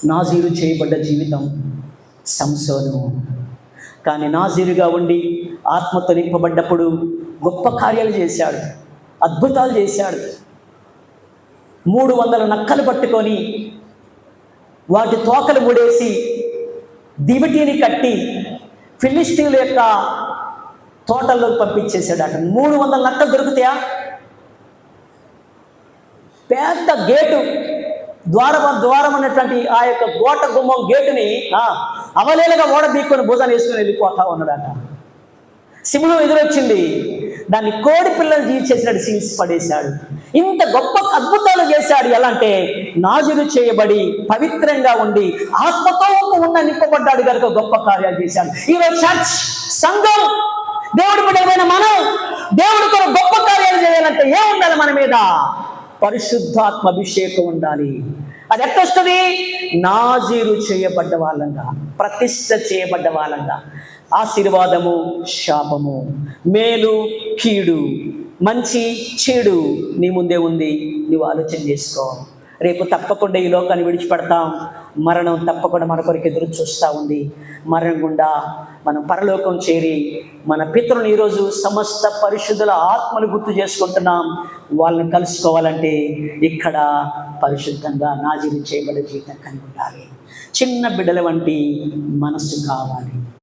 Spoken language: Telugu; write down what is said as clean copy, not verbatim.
నాజీరు చేయబడ్డ జీవితం సంసోను. కానీ నాజీరుగా ఉండి ఆత్మతో నింపబడ్డప్పుడు గొప్ప కార్యాలు చేశాడు, అద్భుతాలు చేశాడు. 300 నక్కలు పట్టుకొని వాటి తోకలు ముడేసి దివిటీని కట్టి ఫిలిష్తీయుల యొక్క తోటల్లోకి పంపించేశాడు. అట 300 నక్కలు దొరుకుతాయా? పెద్ద గేటు ద్వారం అన్నటువంటి ఆ యొక్క గోట గుమ్మం గేటుని అవలేలుగా ఓడబీక్కొని భుజాన్ని వేసుకొని వెళ్ళిపోతా ఉన్నాడట. సింహం ఎదురొచ్చింది, దాన్ని కోడి పిల్లలు తీసేసినట్టు చీల్చి పడేశాడు. ఇంత గొప్ప అద్భుతాలు చేశాడు. ఎలా అంటే నాజీరు చేయబడి పవిత్రంగా ఉండి ఆత్మతో ఉన్న నింపబడ్డాడు కనుక గొప్ప కార్యాలు చేశాడు. ఈరోజు చర్చ్, సంఘం, దేవుడి బిడ్డలమైన మనం దేవుడి కొరకు గొప్ప కార్యాలు చేయాలంటే ఏం ఉండాలి? మన మీద పరిశుద్ధాత్మ అభిషేకం ఉండాలి. అది ఎట్టొస్తుంది? నాజీరు చేయబడ్డ వాళ్ళంగా, ప్రతిష్ఠ చేయబడ్డ వాళ్ళంగా. ఆశీర్వాదము, శాపము, మేలు, కీడు, మంచి, చెడు నీ ముందే ఉంది. నువ్వు ఆలోచన చేసుకో. రేపు తప్పకుండా ఈ లోకాన్ని విడిచిపెడతాం. మరణం తప్పకుండా మన కొరకు ఎదురు చూస్తూ ఉంది. మరణం గుండా మనం పరలోకం చేరి మన పితరులను ఈరోజు సమస్త పరిశుద్ధుల ఆత్మను గుర్తు చేసుకుంటున్నాం. వాళ్ళని కలుసుకోవాలంటే ఇక్కడ పరిశుద్ధంగా నాజీరు చేయబడే జీవితం కలిగి ఉండాలి. చిన్న బిడ్డల వంటి మనస్సు కావాలి.